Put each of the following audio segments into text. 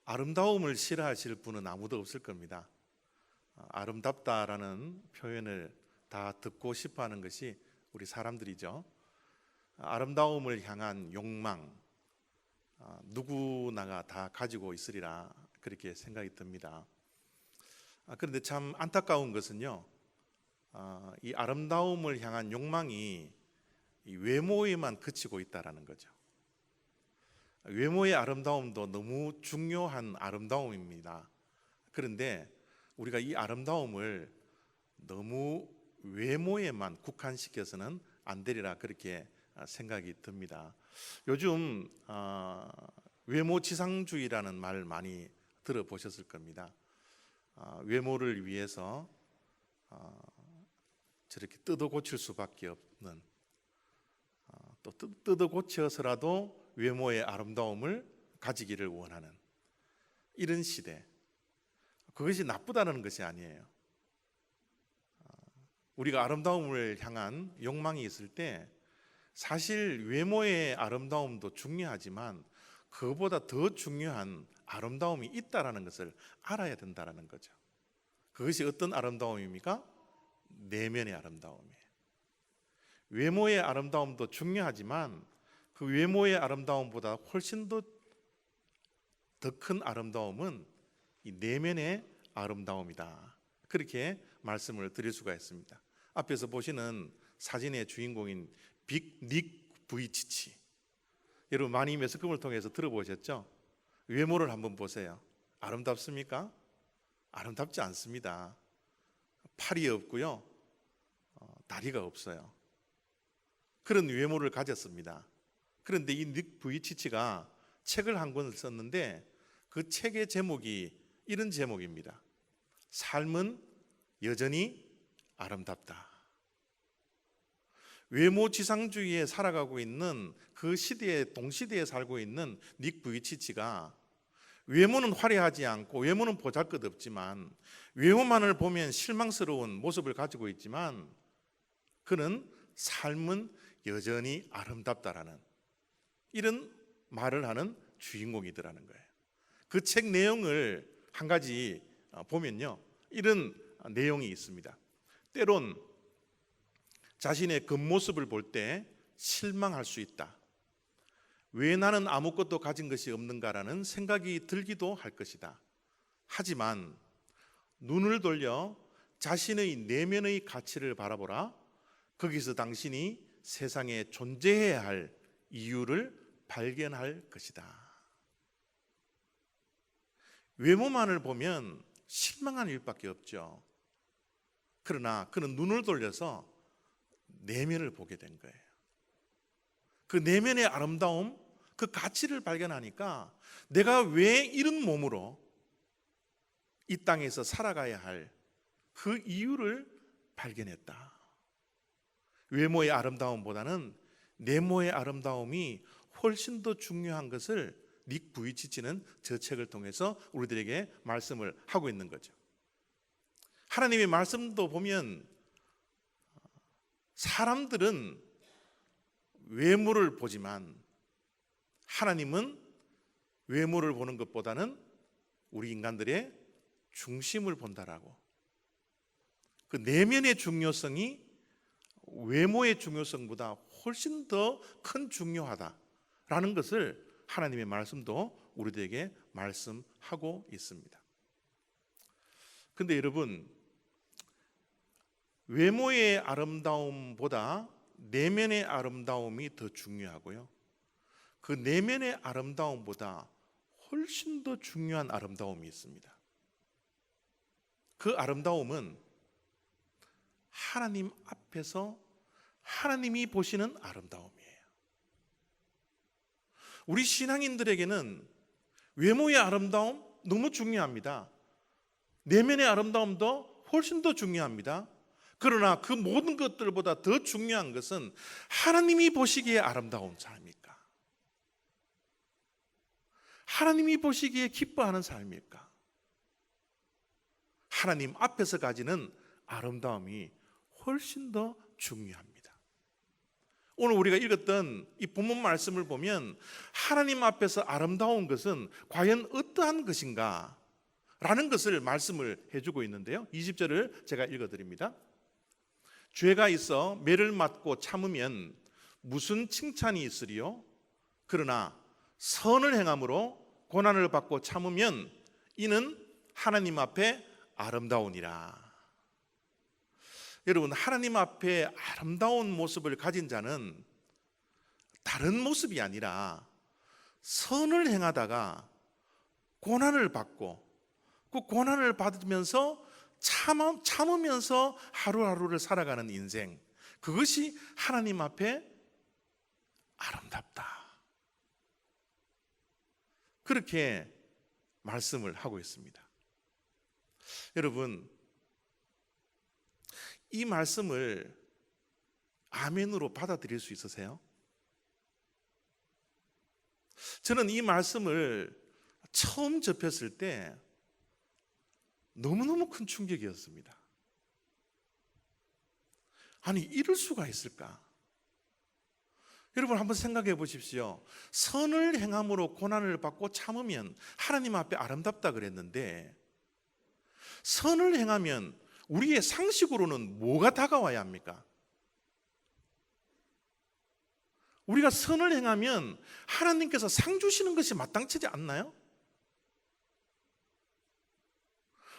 아름다움을 싫어하실 분은 아무도 없을 겁니다. 아름답다라는 표현을 다 듣고 싶어 하는 것이 우리 사람들이죠. 아름다움을 향한 욕망, 누구나가 다 가지고 있으리라 그렇게 생각이 듭니다. 그런데 참 안타까운 것은요, 이 아름다움을 향한 욕망이 이 외모에만 그치고 있다라는 거죠. 외모의 아름다움도 너무 중요한 아름다움입니다. 그런데 우리가 이 아름다움을 너무 외모에만 국한시켜서는 안 되리라 그렇게 생각이 듭니다. 요즘 외모지상주의라는 말 많이 들어보셨을 겁니다. 외모를 위해서 저렇게 뜯어 고칠 수밖에 없는, 또 뜯어 고쳐서라도 외모의 아름다움을 가지기를 원하는 이런 시대. 그것이 나쁘다는 것이 아니에요. 우리가 아름다움을 향한 욕망이 있을 때 사실 외모의 아름다움도 중요하지만 그것보다 더 중요한 아름다움이 있다는 것을 알아야 된다는 거죠. 그것이 어떤 아름다움입니까? 내면의 아름다움이에요. 외모의 아름다움도 중요하지만 그 외모의 아름다움보다 훨씬 더 큰 아름다움은 이 내면의 아름다움이다. 그렇게 말씀을 드릴 수가 있습니다. 앞에서 보시는 사진의 주인공인 닉 부이치치, 여러분 많이 매스컴을 통해서 들어보셨죠? 외모를 한번 보세요. 아름답습니까? 아름답지 않습니다. 팔이 없고요, 다리가 없어요. 그런 외모를 가졌습니다. 그런데 이 닉 부이치치가 책을 한 권을 썼는데 그 책의 제목이 이런 제목입니다. 삶은 여전히 아름답다. 외모지상주의에 살아가고 있는 그 시대에, 동시대에 살고 있는 닉 부이치치가 외모는 화려하지 않고 외모는 보잘것없지만 외모만을 보면 실망스러운 모습을 가지고 있지만 그는 삶은 여전히 아름답다라는 이런 말을 하는 주인공이더라는 거예요. 그 책 내용을 한 가지 보면요, 이런 내용이 있습니다. 때론 자신의 겉모습을 볼 때 실망할 수 있다. 왜 나는 아무것도 가진 것이 없는가라는 생각이 들기도 할 것이다. 하지만 눈을 돌려 자신의 내면의 가치를 바라보라. 거기서 당신이 세상에 존재해야 할 이유를 발견할 것이다. 외모만을 보면 실망한 일밖에 없죠. 그러나 그는 눈을 돌려서 내면을 보게 된 거예요. 그 내면의 아름다움, 그 가치를 발견하니까 내가 왜 이런 몸으로 이 땅에서 살아가야 할 그 이유를 발견했다. 외모의 아름다움보다는 내모의 아름다움이 훨씬 더 중요한 것을 닉 부이치치는 저 책을 통해서 우리들에게 말씀을 하고 있는 거죠. 하나님의 말씀도 보면 사람들은 외모를 보지만 하나님은 외모를 보는 것보다는 우리 인간들의 중심을 본다라고. 그 내면의 중요성이 외모의 중요성보다 훨씬 더 큰 중요하다라는 것을 하나님의 말씀도 우리들에게 말씀하고 있습니다. 근데 여러분, 외모의 아름다움보다 내면의 아름다움이 더 중요하고요, 그 내면의 아름다움보다 훨씬 더 중요한 아름다움이 있습니다. 그 아름다움은 하나님 앞에서 하나님이 보시는 아름다움이에요. 우리 신앙인들에게는 외모의 아름다움 너무 중요합니다. 내면의 아름다움도 훨씬 더 중요합니다. 그러나 그 모든 것들보다 더 중요한 것은 하나님이 보시기에 아름다운 삶일까? 하나님이 보시기에 기뻐하는 삶일까? 하나님 앞에서 가지는 아름다움이 훨씬 더 중요합니다. 오늘 우리가 읽었던 이 본문 말씀을 보면 하나님 앞에서 아름다운 것은 과연 어떠한 것인가? 라는 것을 말씀을 해주고 있는데요, 20절을 제가 읽어드립니다. 죄가 있어 매를 맞고 참으면 무슨 칭찬이 있으리요? 그러나 선을 행함으로 고난을 받고 참으면 이는 하나님 앞에 아름다우니라. 여러분, 하나님 앞에 아름다운 모습을 가진 자는 다른 모습이 아니라 선을 행하다가 고난을 받고 그 고난을 받으면서 참으면서 하루하루를 살아가는 인생, 그것이 하나님 앞에 아름답다, 그렇게 말씀을 하고 있습니다. 여러분, 이 말씀을 아멘으로 받아들일 수 있으세요? 저는 이 말씀을 처음 접했을 때 너무너무 큰 충격이었습니다. 아니, 이럴 수가 있을까? 여러분, 한번 생각해 보십시오. 선을 행함으로 고난을 받고 참으면 하나님 앞에 아름답다 그랬는데, 선을 행하면 우리의 상식으로는 뭐가 다가와야 합니까? 우리가 선을 행하면 하나님께서 상 주시는 것이 마땅치지 않나요?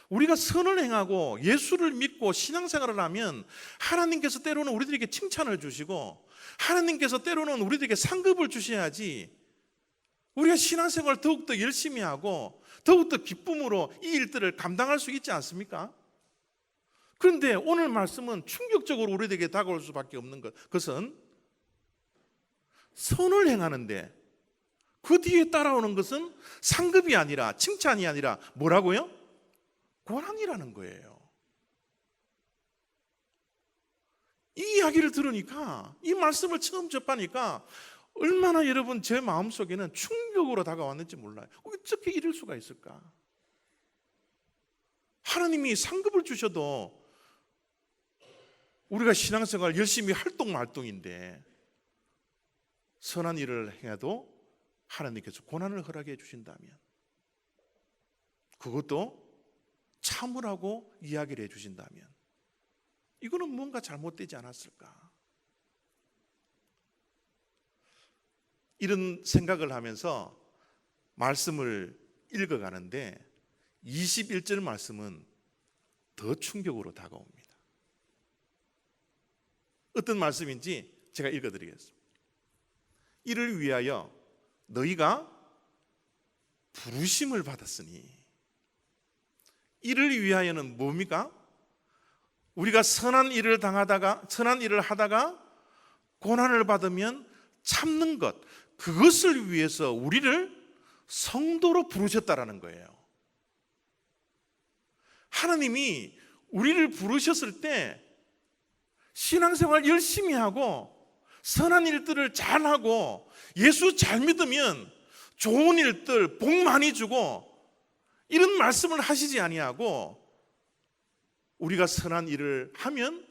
우리가 선을 행하고 예수를 믿고 신앙생활을 하면 하나님께서 때로는 우리들에게 칭찬을 주시고 하나님께서 때로는 우리들에게 상급을 주셔야지 우리가 신앙생활을 더욱더 열심히 하고 더욱더 기쁨으로 이 일들을 감당할 수 있지 않습니까? 그런데 오늘 말씀은 충격적으로 우리들에게 다가올 수밖에 없는 그것은 선을 행하는데 그 뒤에 따라오는 것은 상급이 아니라, 칭찬이 아니라 뭐라고요? 고난이라는 거예요. 이 이야기를 들으니까, 이 말씀을 처음 접하니까 얼마나 여러분 제 마음속에는 충격으로 다가왔는지 몰라요. 어떻게 이럴 수가 있을까? 하나님이 상급을 주셔도 우리가 신앙생활 열심히 활동인데 선한 일을 행해도 하나님께서 고난을 허락해 주신다면, 그것도 참으라고 이야기를 해 주신다면, 이거는 뭔가 잘못되지 않았을까? 이런 생각을 하면서 말씀을 읽어가는데 21절 말씀은 더 충격으로 다가옵니다. 어떤 말씀인지 제가 읽어드리겠습니다. 이를 위하여 너희가 부르심을 받았으니, 이를 위하여는 뭡니까? 우리가 선한 일을 하다가 고난을 받으면 참는 것, 그것을 위해서 우리를 성도로 부르셨다라는 거예요. 하나님이 우리를 부르셨을 때 신앙생활 열심히 하고 선한 일들을 잘하고 예수 잘 믿으면 좋은 일들 복 많이 주고 이런 말씀을 하시지 아니하고, 우리가 선한 일을 하면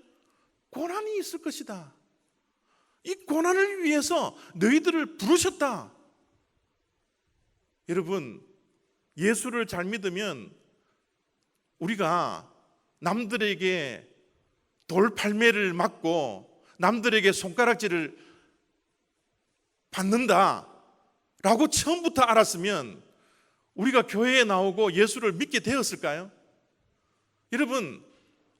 고난이 있을 것이다, 이 고난을 위해서 너희들을 부르셨다. 여러분, 예수를 잘 믿으면 우리가 남들에게 돌팔매를 맞고 남들에게 손가락질을 받는다라고 처음부터 알았으면 우리가 교회에 나오고 예수를 믿게 되었을까요? 여러분,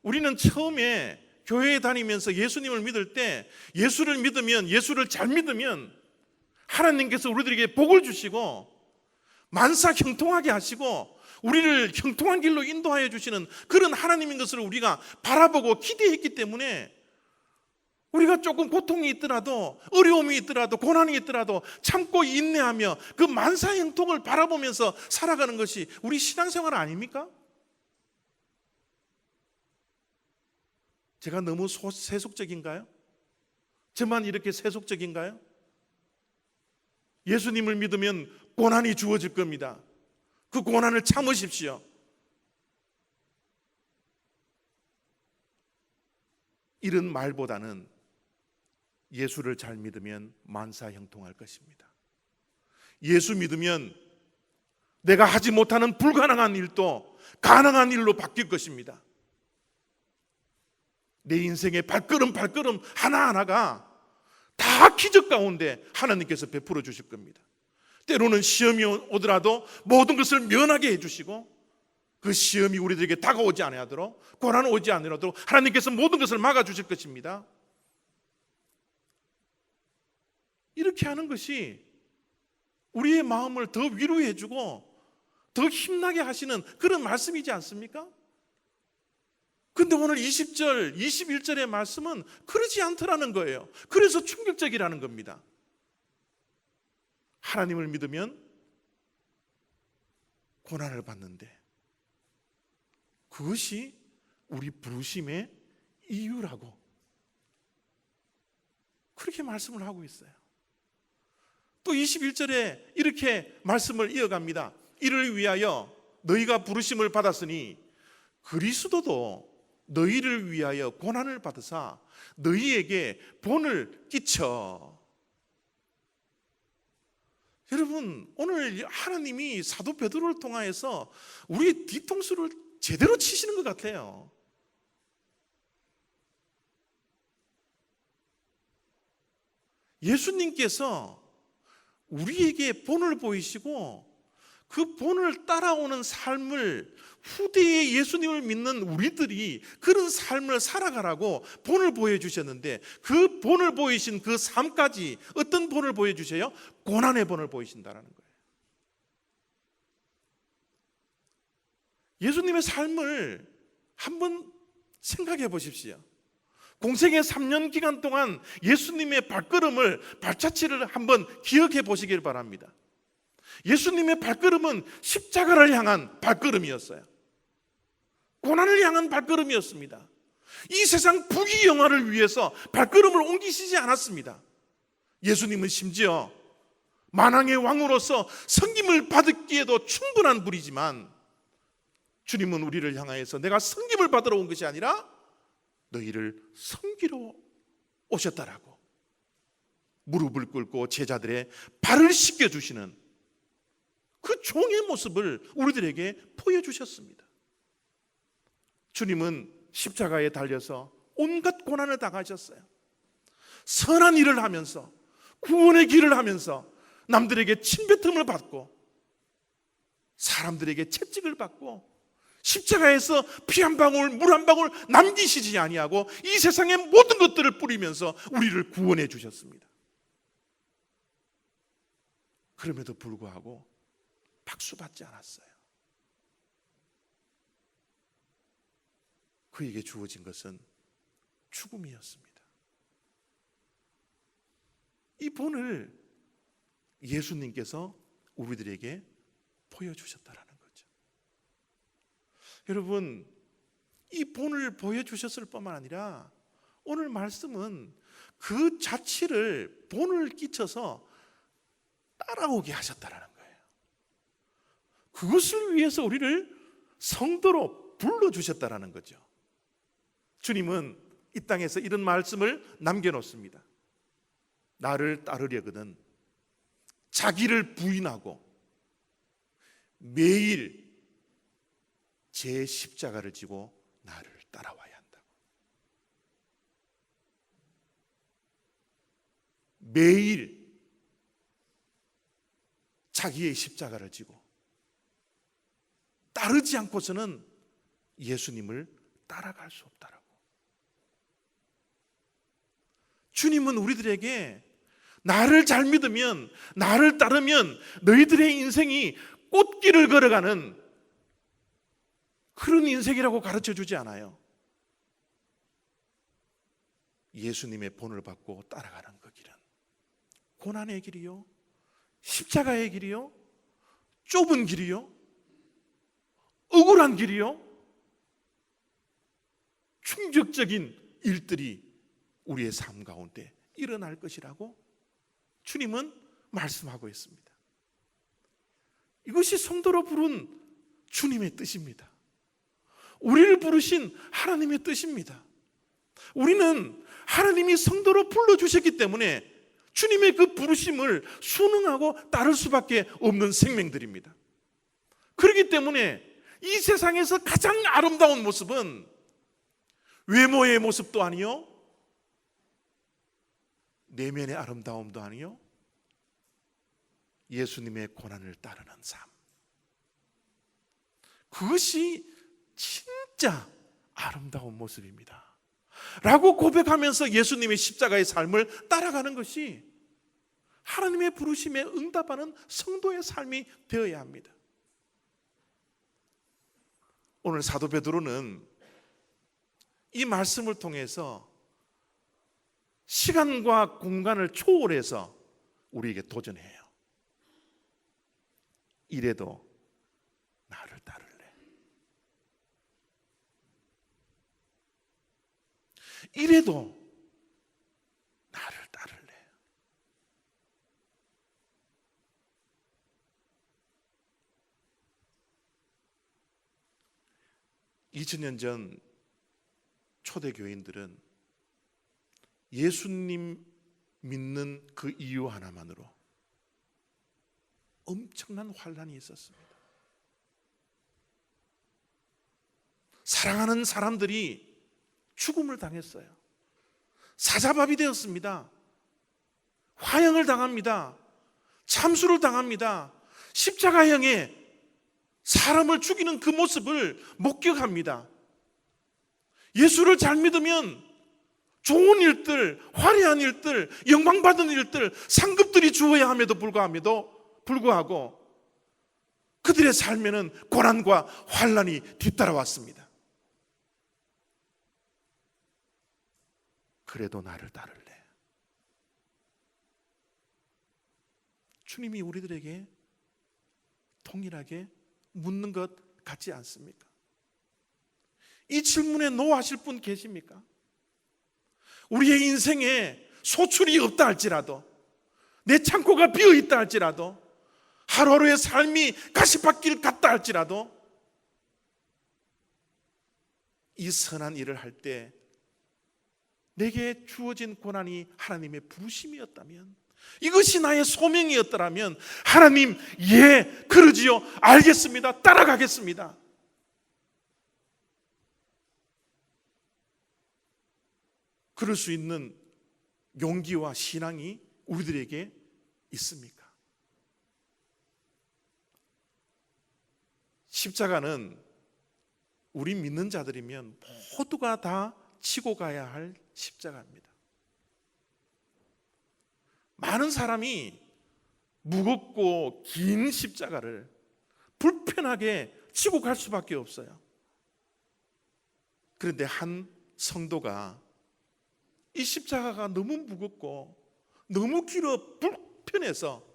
우리는 처음에 교회에 다니면서 예수님을 믿을 때 예수를 믿으면, 예수를 잘 믿으면 하나님께서 우리들에게 복을 주시고 만사 형통하게 하시고 우리를 형통한 길로 인도하여 주시는 그런 하나님인 것을 우리가 바라보고 기대했기 때문에 우리가 조금 고통이 있더라도, 어려움이 있더라도, 고난이 있더라도 참고 인내하며 그 만사 형통을 바라보면서 살아가는 것이 우리 신앙생활 아닙니까? 제가 너무 세속적인가요? 저만 이렇게 세속적인가요? 예수님을 믿으면 고난이 주어질 겁니다. 그 고난을 참으십시오. 이런 말보다는 예수를 잘 믿으면 만사 형통할 것입니다. 예수 믿으면 내가 하지 못하는 불가능한 일도 가능한 일로 바뀔 것입니다. 내 인생의 발걸음 하나하나가 다 기적 가운데 하나님께서 베풀어 주실 겁니다. 때로는 시험이 오더라도 모든 것을 면하게 해주시고, 그 시험이 우리들에게 다가오지 않아도록, 고난 오지 않으려도록 하나님께서 모든 것을 막아주실 것입니다. 이렇게 하는 것이 우리의 마음을 더 위로해주고 더 힘나게 하시는 그런 말씀이지 않습니까? 근데 오늘 20절, 21절의 말씀은 그러지 않더라는 거예요. 그래서 충격적이라는 겁니다. 하나님을 믿으면 고난을 받는데 그것이 우리 부르심의 이유라고 그렇게 말씀을 하고 있어요. 또 21절에 이렇게 말씀을 이어갑니다. 이를 위하여 너희가 부르심을 받았으니 그리스도도 너희를 위하여 고난을 받으사 너희에게 본을 끼쳐. 여러분, 오늘 하나님이 사도 베드로를 통하여서 우리의 뒤통수를 제대로 치시는 것 같아요. 예수님께서 우리에게 본을 보이시고 그 본을 따라오는 삶을, 후대에 예수님을 믿는 우리들이 그런 삶을 살아가라고 본을 보여주셨는데, 그 본을 보이신 그 삶까지 어떤 본을 보여주세요? 고난의 본을 보이신다는 거예요. 예수님의 삶을 한번 생각해 보십시오. 공생의 3년 기간 동안 예수님의 발걸음을, 발자취를 한번 기억해 보시길 바랍니다. 예수님의 발걸음은 십자가를 향한 발걸음이었어요. 고난을 향한 발걸음이었습니다. 이 세상 부귀영화를 위해서 발걸음을 옮기시지 않았습니다. 예수님은 심지어 만왕의 왕으로서 섬김을 받기에도 충분한 분이지만, 주님은 우리를 향하여서 내가 섬김을 받으러 온 것이 아니라 너희를 섬기러 오셨다라고 무릎을 꿇고 제자들의 발을 씻겨주시는 그 종의 모습을 우리들에게 보여주셨습니다. 주님은 십자가에 달려서 온갖 고난을 당하셨어요. 선한 일을 하면서, 구원의 길을 하면서 남들에게 침뱉음을 받고 사람들에게 채찍을 받고 십자가에서 피 한 방울, 물 한 방울 남기시지 아니하고 이 세상의 모든 것들을 뿌리면서 우리를 구원해 주셨습니다. 그럼에도 불구하고 박수 받지 않았어요. 그에게 주어진 것은 죽음이었습니다. 이 본을 예수님께서 우리들에게 보여주셨다라는 거죠. 여러분, 이 본을 보여주셨을 뿐만 아니라 오늘 말씀은 그 자취를 본을 끼쳐서 따라오게 하셨다라는 거예요. 그것을 위해서 우리를 성도로 불러주셨다라는 거죠. 주님은 이 땅에서 이런 말씀을 남겨놓습니다. 나를 따르려거든 자기를 부인하고 매일 제 십자가를 지고 나를 따라와야 한다고. 매일 자기의 십자가를 지고 따르지 않고서는 예수님을 따라갈 수 없다라고. 주님은 우리들에게 나를 잘 믿으면, 나를 따르면 너희들의 인생이 꽃길을 걸어가는 그런 인생이라고 가르쳐 주지 않아요. 예수님의 본을 받고 따라가는 그 길은 고난의 길이요, 십자가의 길이요, 좁은 길이요, 억울한 길이요, 충격적인 일들이 우리의 삶 가운데 일어날 것이라고 주님은 말씀하고 있습니다. 이것이 성도로 부른 주님의 뜻입니다. 우리를 부르신 하나님의 뜻입니다. 우리는 하나님이 성도로 불러주셨기 때문에 주님의 그 부르심을 순응하고 따를 수밖에 없는 생명들입니다. 그렇기 때문에 이 세상에서 가장 아름다운 모습은 외모의 모습도 아니요, 내면의 아름다움도 아니요, 예수님의 고난을 따르는 삶, 그것이 진짜 아름다운 모습입니다 라고 고백하면서 예수님의 십자가의 삶을 따라가는 것이 하나님의 부르심에 응답하는 성도의 삶이 되어야 합니다. 오늘 사도 베드로는 이 말씀을 통해서 시간과 공간을 초월해서 우리에게 도전해요. 이래도 나를 따를래. 이래도 나를 따를래. 2000년 전 초대교인들은 예수님 믿는 그 이유 하나만으로 엄청난 환란이 있었습니다. 사랑하는 사람들이 죽음을 당했어요. 사자밥이 되었습니다. 화형을 당합니다. 참수를 당합니다. 십자가형에 사람을 죽이는 그 모습을 목격합니다. 예수를 잘 믿으면 좋은 일들, 화려한 일들, 영광받은 일들, 상급들이 주어야 함에도 불구하고 그들의 삶에는 고난과 환란이 뒤따라왔습니다. 그래도 나를 따를래. 주님이 우리들에게 동일하게 묻는 것 같지 않습니까? 이 질문에 노하실 분 계십니까? 우리의 인생에 소출이 없다 할지라도, 내 창고가 비어 있다 할지라도, 하루하루의 삶이 가시밭길 같다 할지라도, 이 선한 일을 할 때 내게 주어진 고난이 하나님의 부르심이었다면, 이것이 나의 소명이었더라면, 하나님, 예, 그러지요, 알겠습니다, 따라가겠습니다, 그럴 수 있는 용기와 신앙이 우리들에게 있습니까? 십자가는 우리 믿는 자들이면 모두가 다 지고 가야 할 십자가입니다. 많은 사람이 무겁고 긴 십자가를 불편하게 지고 갈 수밖에 없어요. 그런데 한 성도가 이 십자가가 너무 무겁고 너무 길어 불편해서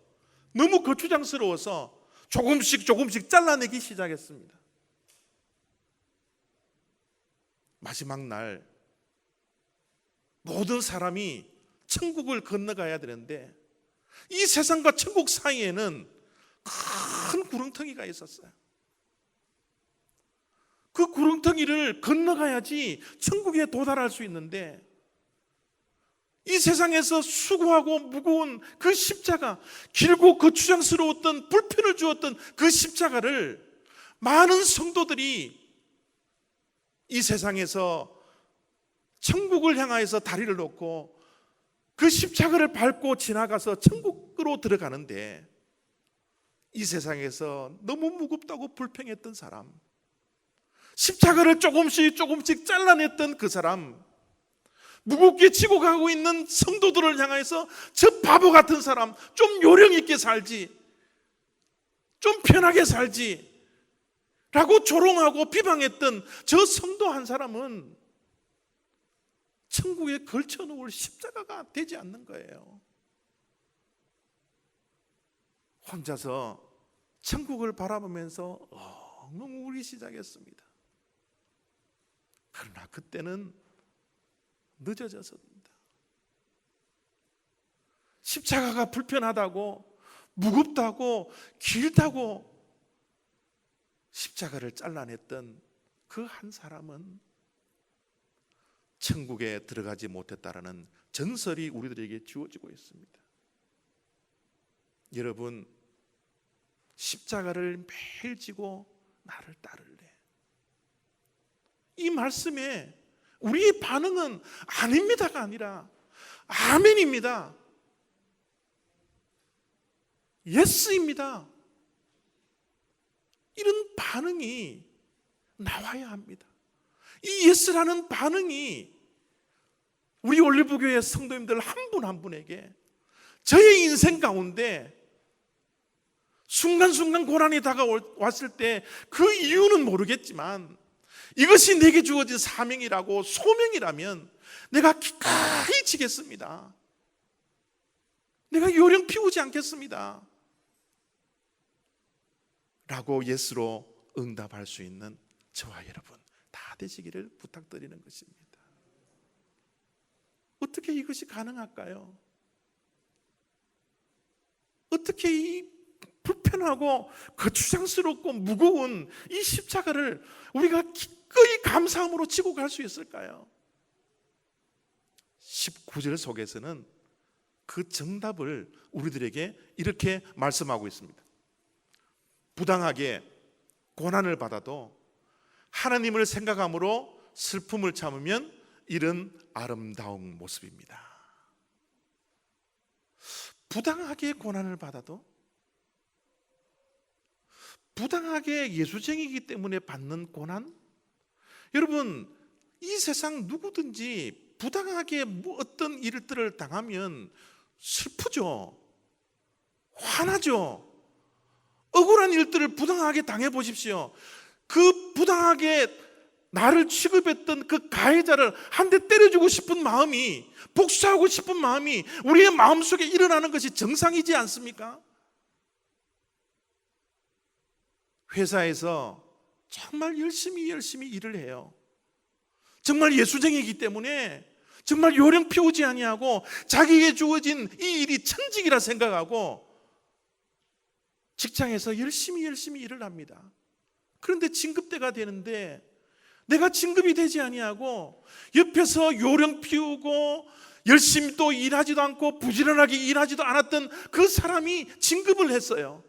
너무 거추장스러워서 조금씩 잘라내기 시작했습니다. 마지막 날 모든 사람이 천국을 건너가야 되는데 이 세상과 천국 사이에는 큰 구렁텅이가 있었어요. 그 구렁텅이를 건너가야지 천국에 도달할 수 있는데, 이 세상에서 수고하고 무거운 그 십자가, 길고 거추장스러웠던, 불편을 주었던 그 십자가를 많은 성도들이 이 세상에서 천국을 향하여서 다리를 놓고 그 십자가를 밟고 지나가서 천국으로 들어가는데, 이 세상에서 너무 무겁다고 불평했던 사람, 십자가를 조금씩 잘라냈던 그 사람, 무겁게 지고 가고 있는 성도들을 향해서 저 바보 같은 사람, 좀 요령 있게 살지, 좀 편하게 살지 라고 조롱하고 비방했던 저 성도 한 사람은 천국에 걸쳐놓을 십자가가 되지 않는 거예요. 혼자서 천국을 바라보면서 엉엉 울기 시작했습니다. 그러나 그때는 늦어졌습니다. 십자가가 불편하다고, 무겁다고, 길다고 십자가를 잘라냈던 그 한 사람은 천국에 들어가지 못했다라는 전설이 우리들에게 주어지고 있습니다. 여러분, 십자가를 매일 지고 나를 따를래. 이 말씀에 우리의 반응은 아닙니다가 아니라 아멘입니다. 예스입니다. 이런 반응이 나와야 합니다. 이 예스라는 반응이 우리 올리브교회 성도님들 한 분 한 분에게 저의 인생 가운데 순간순간 고난이 다가왔을 때 그 이유는 모르겠지만 이것이 내게 주어진 사명이라고 소명이라면 내가 기꺼이 지겠습니다. 내가 요령 피우지 않겠습니다. 라고 예스로 응답할 수 있는 저와 여러분 다 되시기를 부탁드리는 것입니다. 어떻게 이것이 가능할까요? 어떻게 이 불편하고 거추장스럽고 무거운 이 십자가를 우리가 기꺼이 감사함으로 지고 갈 수 있을까요? 19절 속에서는 그 정답을 우리들에게 이렇게 말씀하고 있습니다. 부당하게 고난을 받아도 하나님을 생각함으로 슬픔을 참으면 이런 아름다운 모습입니다. 부당하게 고난을 받아도, 부당하게 예수쟁이기 때문에 받는 고난, 여러분 이 세상 누구든지 부당하게 어떤 일들을 당하면 슬프죠, 화나죠. 억울한 일들을 부당하게 당해 보십시오. 그 부당하게 나를 취급했던 그 가해자를 한 대 때려주고 싶은 마음이, 복수하고 싶은 마음이 우리의 마음속에 일어나는 것이 정상이지 않습니까? 회사에서 정말 열심히 일을 해요. 정말 예수쟁이기 때문에 정말 요령 피우지 아니하고 자기에게 주어진 이 일이 천직이라 생각하고 직장에서 열심히 일을 합니다. 그런데 진급대가 되는데 내가 진급이 되지 아니하고 옆에서 요령 피우고 열심히 또 일하지도 않고 부지런하게 일하지도 않았던 그 사람이 진급을 했어요.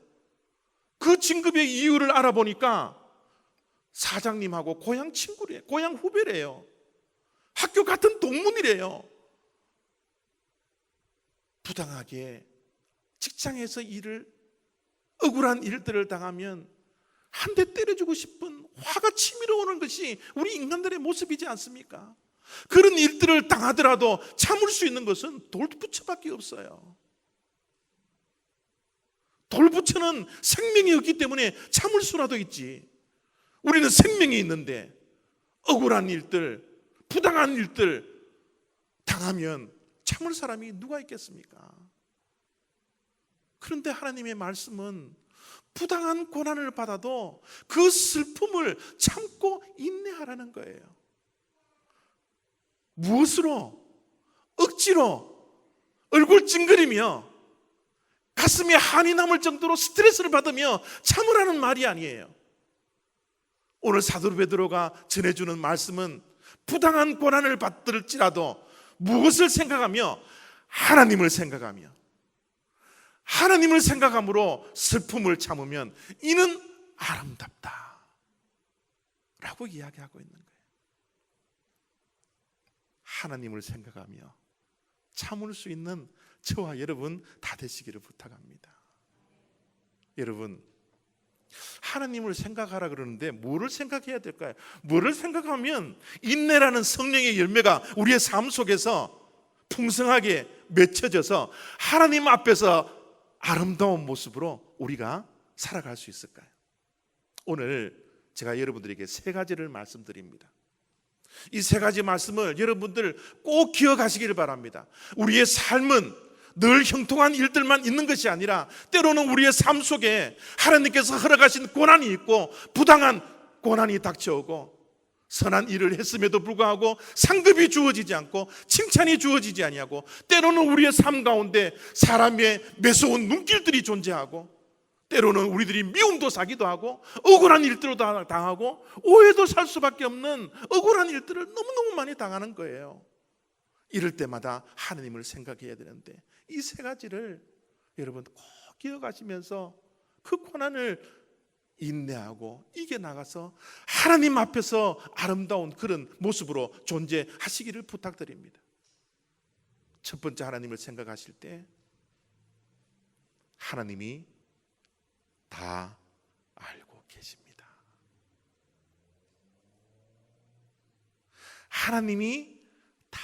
그 진급의 이유를 알아보니까 사장님하고 고향 친구래요. 고향 후배래요. 학교 같은 동문이래요. 부당하게 직장에서 억울한 일들을 당하면 한 대 때려주고 싶은 화가 치밀어 오는 것이 우리 인간들의 모습이지 않습니까? 그런 일들을 당하더라도 참을 수 있는 것은 돌부처밖에 없어요. 돌부처는 생명이 없기 때문에 참을 수라도 있지. 우리는 생명이 있는데 억울한 일들, 부당한 일들 당하면 참을 사람이 누가 있겠습니까? 그런데 하나님의 말씀은 부당한 고난을 받아도 그 슬픔을 참고 인내하라는 거예요. 무엇으로? 억지로 얼굴 찡그리며 가슴에 한이 남을 정도로 스트레스를 받으며 참으라는 말이 아니에요. 오늘 사도 베드로가 전해주는 말씀은 부당한 고난을 받을지라도 무엇을 생각하며? 하나님을 생각하며, 하나님을 생각함으로 슬픔을 참으면 이는 아름답다 라고 이야기하고 있는 거예요. 하나님을 생각하며 참을 수 있는 저와 여러분 다 되시기를 부탁합니다. 여러분, 하나님을 생각하라 그러는데 뭐를 생각해야 될까요? 뭐를 생각하면 인내라는 성령의 열매가 우리의 삶 속에서 풍성하게 맺혀져서 하나님 앞에서 아름다운 모습으로 우리가 살아갈 수 있을까요? 오늘 제가 여러분들에게 세 가지를 말씀드립니다. 이 세 가지 말씀을 여러분들 꼭 기억하시기를 바랍니다. 우리의 삶은 늘 형통한 일들만 있는 것이 아니라 때로는 우리의 삶 속에 하나님께서 허락하신 고난이 있고 부당한 고난이 닥쳐오고 선한 일을 했음에도 불구하고 상급이 주어지지 않고 칭찬이 주어지지 아니하고 때로는 우리의 삶 가운데 사람의 매서운 눈길들이 존재하고 때로는 우리들이 미움도 사기도 하고 억울한 일들도 당하고 오해도 살 수밖에 없는 억울한 일들을 너무너무 많이 당하는 거예요. 이럴 때마다 하나님을 생각해야 되는데 이 세 가지를 여러분 꼭 기억하시면서 그 고난을 인내하고 이겨나가서 하나님 앞에서 아름다운 그런 모습으로 존재하시기를 부탁드립니다. 첫 번째, 하나님을 생각하실 때 하나님이 다 알고 계십니다. 하나님이 다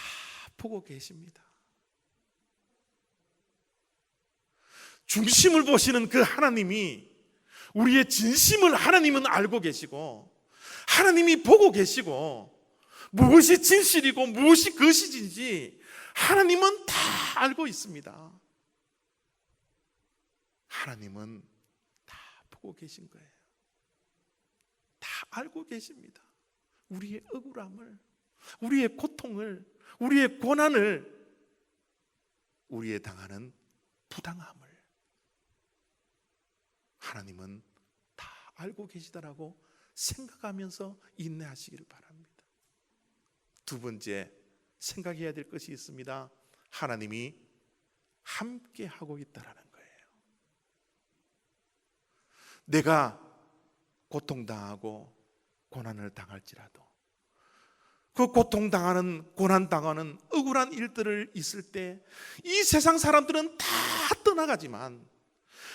보고 계십니다. 중심을 보시는 그 하나님이, 우리의 진심을 하나님은 알고 계시고 하나님이 보고 계시고 무엇이 진실이고 무엇이 거짓인지 하나님은 다 알고 있습니다. 하나님은 다 보고 계신 거예요. 다 알고 계십니다. 우리의 억울함을, 우리의 고통을, 우리의 고난을, 우리의 당하는 부당함을 하나님은 다 알고 계시다라고 생각하면서 인내하시기를 바랍니다. 두 번째, 생각해야 될 것이 있습니다. 하나님이 함께 하고 있다라는 거예요. 내가 고통당하고 고난을 당할지라도 그 고통당하는, 고난당하는 억울한 일들을 있을 때 이 세상 사람들은 다 떠나가지만,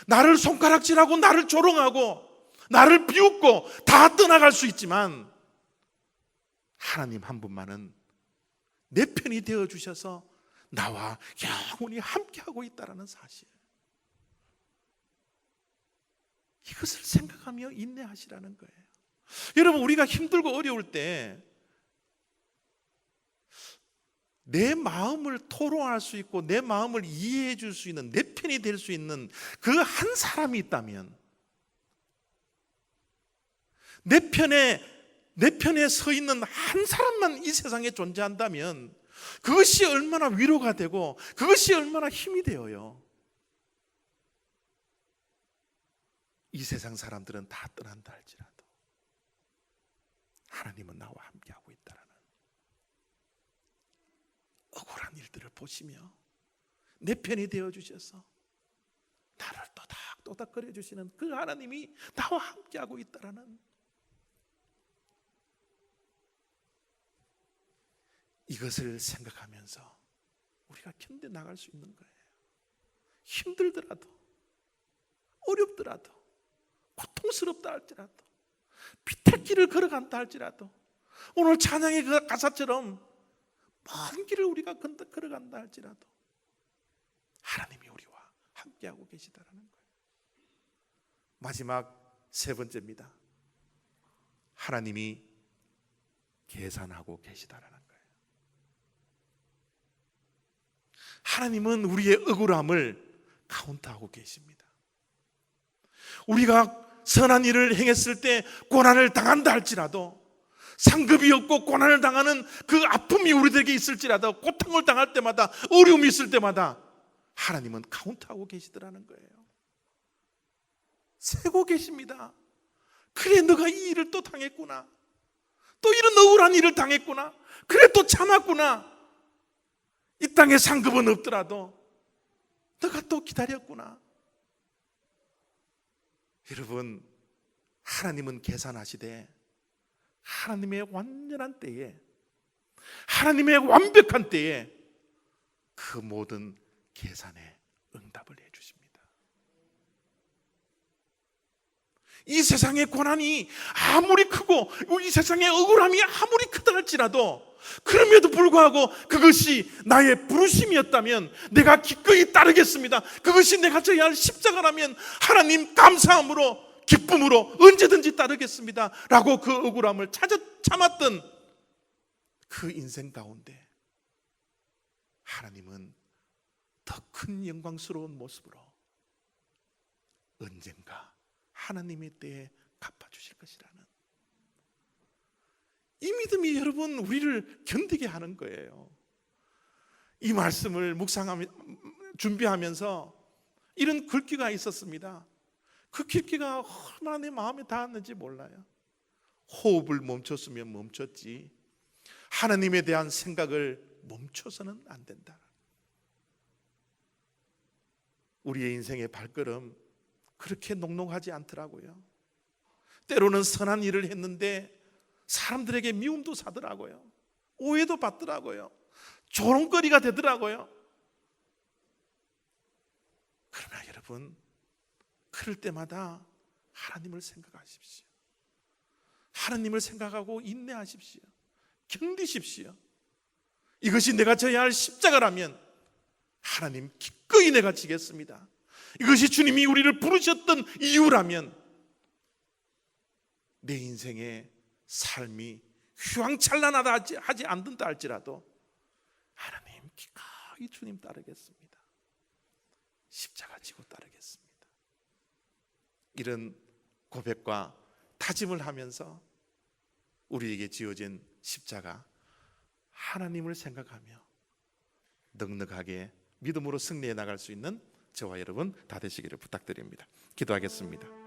나를 손가락질하고 나를 조롱하고 나를 비웃고 다 떠나갈 수 있지만 하나님 한 분만은 내 편이 되어주셔서 나와 영원히 함께하고 있다는 사실, 이것을 생각하며 인내하시라는 거예요. 여러분, 우리가 힘들고 어려울 때 내 마음을 토로할 수 있고 내 마음을 이해해 줄 수 있는, 내 편이 될 수 있는 그 한 사람이 있다면, 내 편에 서 있는 한 사람만 이 세상에 존재한다면 그것이 얼마나 위로가 되고 그것이 얼마나 힘이 되어요. 이 세상 사람들은 다 떠난다 할지라도 하나님은 나와 함께하고 있다라는 억울한 일들을 보시며 내 편이 되어주셔서 나를 또닥또닥거려 주시는 그 하나님이 나와 함께하고 있다라는, 이것을 생각하면서 우리가 견뎌나갈 수 있는 거예요. 힘들더라도, 어렵더라도, 고통스럽다 할지라도, 비탈길을 걸어간다 할지라도, 오늘 찬양의 그 가사처럼 먼 길을 우리가 걸어간다 할지라도 하나님이 우리와 함께하고 계시다라는 거예요. 마지막 세 번째입니다. 하나님이 계산하고 계시다라는 거예요. 하나님은 우리의 억울함을 카운트하고 계십니다. 우리가 선한 일을 행했을 때 고난을 당한다 할지라도, 상급이 없고 고난을 당하는 그 아픔이 우리들에게 있을지라도, 고통을 당할 때마다, 어려움이 있을 때마다 하나님은 카운트하고 계시더라는 거예요. 세고 계십니다. 그래, 너가 이 일을 또 당했구나, 또 이런 억울한 일을 당했구나, 그래 또 참았구나, 이 땅에 상급은 없더라도 너가 또 기다렸구나. 여러분, 하나님은 계산하시되 하나님의 완전한 때에, 하나님의 완벽한 때에 그 모든 계산에 응답을 해주십니다. 이 세상의 고난이 아무리 크고 이 세상의 억울함이 아무리 크다 할지라도, 그럼에도 불구하고 그것이 나의 부르심이었다면 내가 기꺼이 따르겠습니다, 그것이 내가 져야 할 십자가라면 하나님 감사함으로, 기쁨으로 언제든지 따르겠습니다 라고 그 억울함을 참았던 그 인생 가운데 하나님은 더 큰 영광스러운 모습으로 언젠가 하나님의 때에 갚아주실 것이라는 이 믿음이 여러분 우리를 견디게 하는 거예요. 이 말씀을 준비하면서 이런 글귀가 있었습니다. 그 길기가 얼마나 내 마음에 닿았는지 몰라요. 호흡을 멈췄으면 멈췄지 하나님에 대한 생각을 멈춰서는 안 된다. 우리의 인생의 발걸음 그렇게 녹록하지 않더라고요. 때로는 선한 일을 했는데 사람들에게 미움도 사더라고요. 오해도 받더라고요. 조롱거리가 되더라고요. 그러나 여러분, 그럴 때마다 하나님을 생각하십시오. 하나님을 생각하고 인내하십시오. 견디십시오. 이것이 내가 져야 할 십자가라면 하나님 기꺼이 내가 지겠습니다. 이것이 주님이 우리를 부르셨던 이유라면 내 인생의 삶이 휘황찬란하다 하지 않는다 할지라도 하나님 기꺼이 주님 따르겠습니다. 십자가 지고 따르겠습니다. 이런 고백과 다짐을 하면서 우리에게 지어진 십자가, 하나님을 생각하며 넉넉하게 믿음으로 승리해 나갈 수 있는 저와 여러분 다 되시기를 부탁드립니다. 기도하겠습니다.